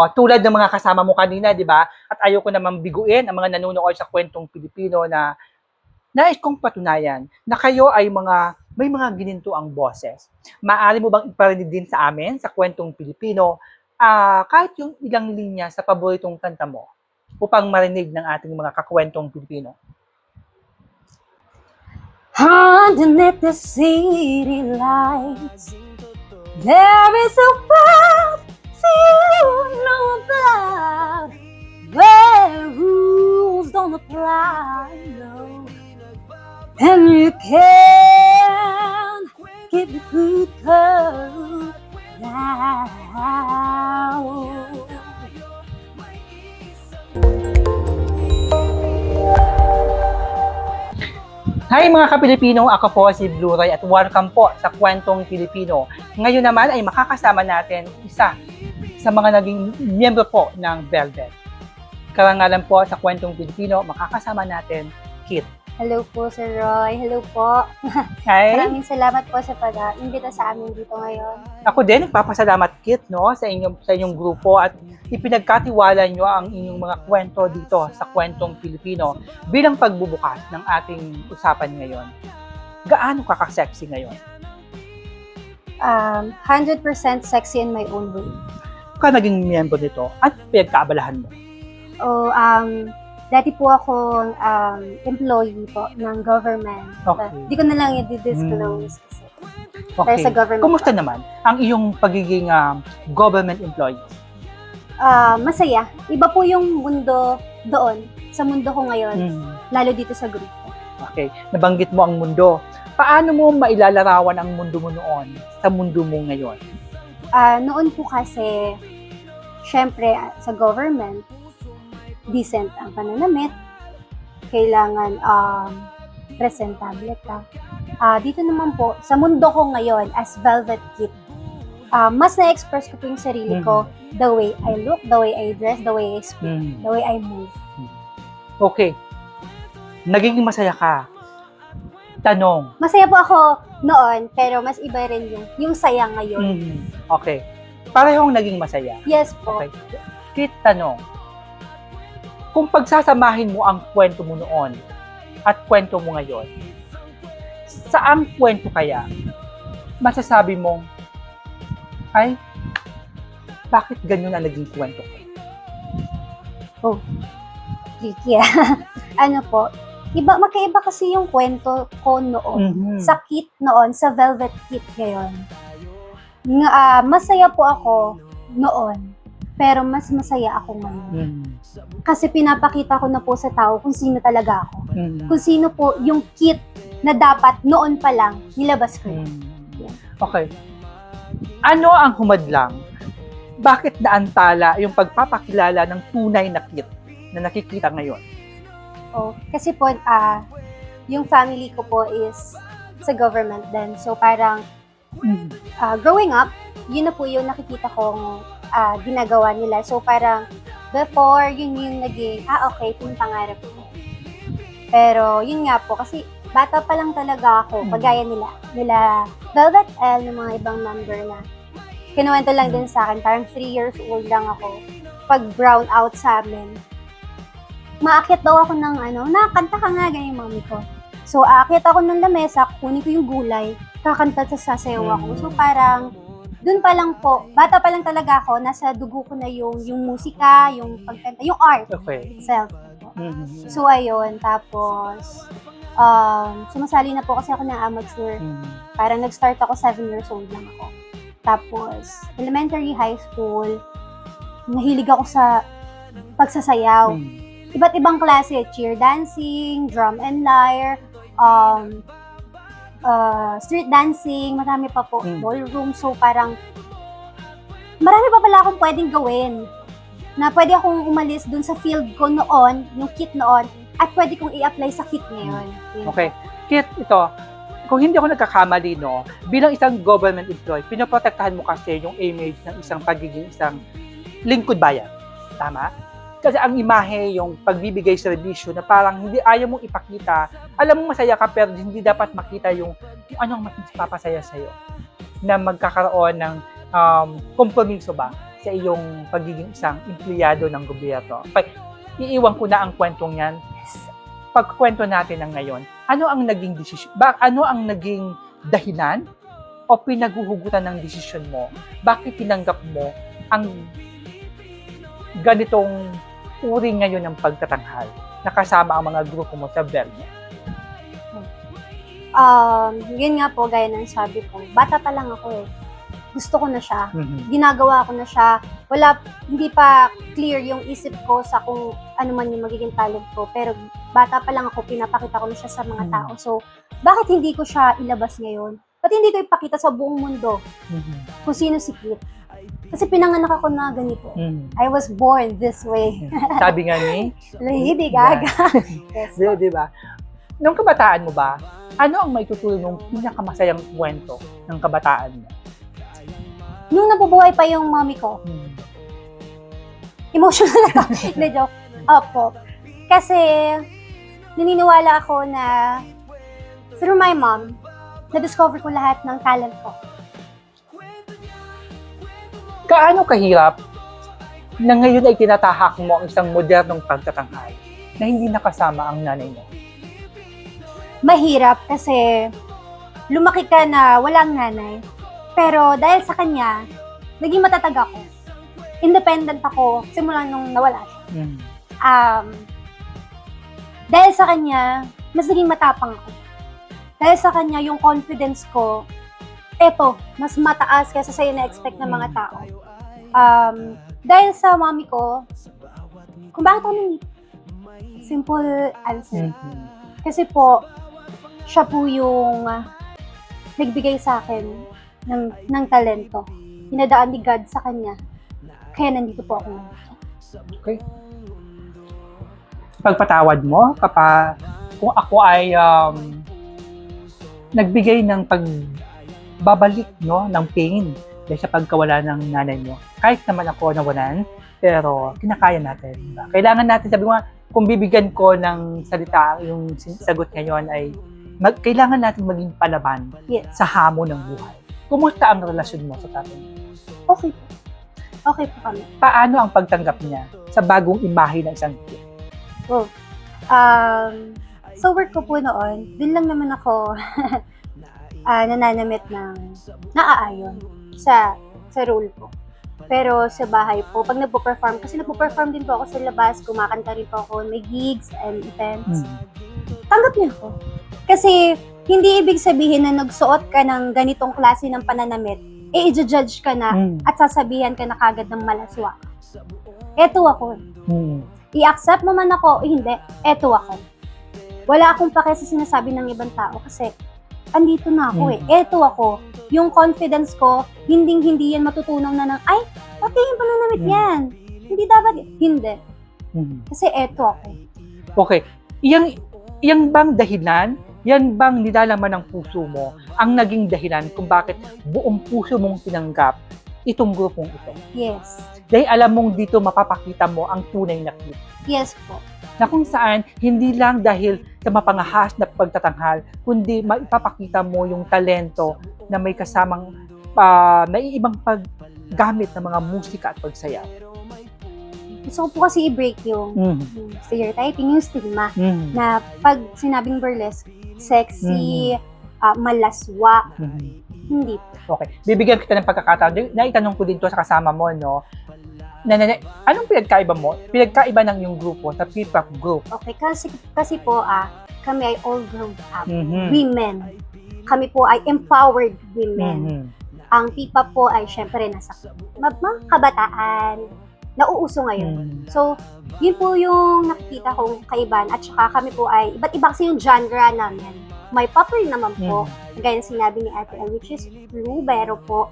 O, tulad ng mga kasama mo kanina, di ba? At ayoko namang biguin ang mga nanonood sa kwentong Pilipino na nais kong patunayan na kayo ay may mga ginintuang boses. Maaari mo bang iparinig din sa amin sa kwentong Pilipino kahit yung ilang linya sa paboritong kanta mo upang marinig ng ating mga kakwentong Pilipino? Underneath the city lights, there is a world you know about, where rules don't apply, no, and you can't get the good girl down. Hi mga ka-Pilipino, ako po si Blue Ray at welcome po sa Kwentong Pilipino. Ngayon naman ay makakasama natin isa sa mga naging miyembro po ng Velvet. Karangalan po sa Kwentong Pilipino, makakasama natin Kit. Hello po, Sir Roy. Hello po. Hi. Maraming salamat po sa pag-imbita sa amin dito ngayon. Ako din, nagpapasalamat Kit sa inyong grupo at ipinagkatiwala nyo ang inyong mga kwento dito sa Kwentong Pilipino bilang pagbubukas ng ating usapan ngayon. Gaano ka ka-sexy ngayon? 100% sexy in my own way. Ka naging miyembro nito at pinagkaabalahan mo? Dati po akong employee po ng government. Okay. Di ko na lang i-disclose kasi. Pero Okay. sa government Kumusta po. naman ang iyong pagiging government employee? Masaya. Iba po yung mundo doon, sa mundo ko ngayon, lalo dito sa grupo. Okay. Nabanggit mo ang mundo. Paano mo mailalarawan ang mundo mo noon sa mundo mo ngayon? Noon po kasi, syempre sa government, decent ang pananamit, kailangan presentable ka. Dito naman po, sa mundo ko ngayon as Velvet Kit, mas na-express ko po yung sarili ko, the way I look, the way I dress, the way I speak, the way I move. Okay. Naging masaya ka. Tanong. Masaya po ako noon, pero mas iba rin yung saya ngayon. Okay. Parehong naging masaya. Yes po. Okay. Kit, tanong. Kung pagsasamahin mo ang kwento mo noon at kwento mo ngayon, saang kwento kaya masasabi mong, ay, bakit ganyan ang naging kwento ko? Tricky ano po, magkaiba kasi yung kwento ko noon. Sa Kit noon, sa Velvet Kit ngayon. Masaya po ako noon, pero mas masaya ako ngayon. Kasi pinapakita ko na po sa tao kung sino talaga ako. Kung sino po yung Kit na dapat noon pa lang nilabas ko. Okay. Ano ang humadlang? Bakit naantala yung pagpapakilala ng tunay na Kit na nakikita ngayon? Kasi po, yung family ko po is sa government din. So parang, growing up, yun na po yung nakikita kong ginagawa nila. So parang, before, yun yung naging, okay, ito yung pangarap ko. Pero, yun nga po, kasi bata pa lang talaga ako, pagaya nila Velvet L, ng mga ibang member na kinuwento lang din sa akin, parang 3 years old lang ako. Pag brown out sa amin, maakyat daw ako ng nakakanta ka nga, ganyan yung mami ko. So, aakyat ako ng lamesa, kunin ko yung gulay, kakanta at sasayaw ako. So, parang, dun pa lang po, bata pa lang talaga ako, nasa dugo ko na yung musika, yung pagkanta, yung art itself. So, ayun, tapos, sumasali na po kasi ako ng amateur. Parang nag-start ako, 7 years old lang ako. Tapos, elementary, high school, nahilig ako sa pagsasayaw. Iba't ibang klase, cheer dancing, drum and lyre, street dancing, marami pa po, ballroom. So parang, marami pa pala akong pwedeng gawin. Na pwede akong umalis dun sa field ko noon, yung Kit noon, at pwede kong i-apply sa Kit ngayon. Okay. Kit, ito, kung hindi ako nagkakamali, bilang isang government employee, pinoprotektahan mo kasi yung image ng isang pagiging isang lingkod bayan. Tama? Kasi ang imahe, yung pagbibigay serbisyo na parang hindi ayaw mong ipakita. Alam mo masaya ka pero hindi dapat makita yung anong mas papasaya sa'yo. Na magkakaroon ng kompromiso ba sa iyong pagiging isang empleyado ng gobyerno. Iiwan ko na ang kwentong yan. Pagkwento natin ng ngayon, ano ang naging desisyon? Ano ang naging dahilan o pinaghuhugutan ng desisyon mo? Bakit tinanggap mo ang ganitong uri ngayon ng pagtatanghal na kasama ang mga grupo mo sa Verno? Yun nga po, gaya ng sabi ko, bata pa lang ako eh. Gusto ko na siya. Mhm. Ginagawa ko na siya. Hindi pa clear yung isip ko sa kung ano man yung magiging talent ko. Pero bata pa lang ako, pinapakita ko na siya sa mga tao. So, bakit hindi ko siya ilabas ngayon? Ba't hindi ko ipakita sa buong mundo Mhm. kung sino si Kit? Kasi pinanganak ako na ganito. Mhm. I was born this way. Sabi nga ni, Lady Gaga. Yes. di ba? Nung kabataan mo ba, ano ang maitutulong ng pinakamasayang kwento ng kabataan mo? Nung nabubuhay pa yung mommy ko, emotional ako. Hindi, joke. Opo. Kasi, naniniwala ako na through my mom, na-discover ko lahat ng talent ko. Gaano kahirap na ngayon ay tinatahak mo ang isang modernong pagtatanghal na hindi nakasama ang nanay mo? Mahirap kasi lumaki ka na walang nanay. Pero dahil sa kanya, naging matatag ako. Independent ako simula nung nawala siya. Dahil sa kanya, mas naging matapang ako. Dahil sa kanya, yung confidence ko, mas mataas kaysa sa na-expect ng mga tao. Dahil sa mami ko, kung bakit ako nandito? Simple answer. Kasi po, siya po yung nagbigay sa akin ng talento. Pinadaan ni God sa kanya. Kaya nandito po ako ngayon. Okay. Pagpatawad mo kung ako ay nagbigay ng pagbabalik ng pain dahil sa pagkawala ng nanay mo. Kahit naman ako nawalan, pero kinakaya natin. Diba? Kailangan natin, sabi ko nga, kung bibigyan ko ng salita, yung sagot ngayon ay kailangan natin maging palaban sa hamon ng buhay. Kumusta ang relasyon mo sa tatay mo? Okay po. Okay po kami. Paano ang pagtanggap niya sa bagong imahe ng isang kid? Sa work ko po noon, din lang naman ako nananamit ng naaayon sa role ko. Pero sa bahay po, pag nagpo-perform, kasi nagpo-perform din po ako sa labas, kumakanta rin po ako, may gigs and events, tanggap niya ako. Kasi hindi ibig sabihin na nagsuot ka ng ganitong klase ng pananamit, i-judge ka na at sasabihan ka na kagad ng malaswa. Eto ako. I-accept mo man ako, hindi, eto ako. Wala akong pake sa sinasabi ng ibang tao kasi andito na ako Eto ako. Yung confidence ko, hindi yan matutunaw na ng, ay, pati yung pananamit yan. Hindi dapat, hindi. Kasi eto ako. Okay. Iyang bang dahilan, yan bang nilalaman ng puso mo ang naging dahilan kung bakit buong puso mong tinanggap itong grupong ito? Yes. Dahil alam mong dito mapapakita mo ang tunay na Kit. Yes po. Na kung saan, hindi lang dahil sa mapangahas na pagtatanghal, kundi maipapakita mo yung talento na may kasamang naiibang paggamit ng mga musika at pagsayaw. Gusto ko po kasi i-break yung stereotyping, yung stigma, na pag sinabing burlesque, sexy, malaswa, hindi. Okay. Bibigyan kita ng pagkakataon. Naitanong ko din to sa kasama mo, no? Anong pinagkaiba mo? Pinagkaiba ng yung grupo sa P-pop group. Okay, kasi po, kami ay all grown up. Women. Kami po ay empowered women. Ang P-pop po ay syempre nasa mga kabataan, nauuso ngayon. So, yun po yung nakikita kong kaibahan. At saka kami po ay, iba't iba kasi yung genre namin. May pop rin naman po, gaya ng sinabi ni Ate El, which is true, pero po,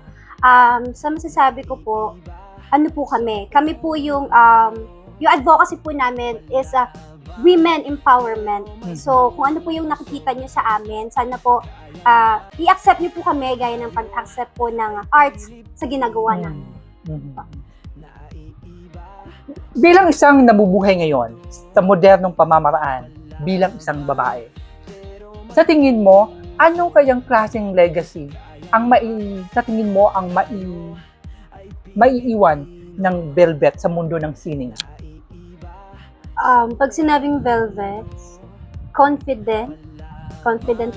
sa masasabi ko po, ano po kami po yung advocacy po namin is women empowerment. So, kung ano po yung nakikita nyo sa amin, sana po i-accept nyo po kami gaya ng pag-accept po ng arts sa ginagawa namin. Bilang isang nabubuhay ngayon sa modernong pamamaraan, bilang isang babae, sa tingin mo, ano kayang klaseng legacy ang sa tingin mo ang maiiwan ng Velvet sa mundo ng sining? Pag sinabing Velvets, confident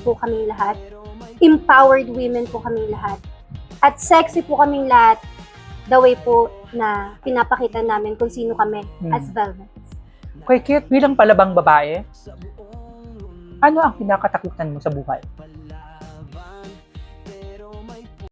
po kaming lahat, empowered women po kaming lahat, at sexy po kaming lahat, the way po na pinapakita namin kung sino kami as Velvets. Kay Kit, bilang palabang babae, ano ang kinakatakutan mo sa buhay?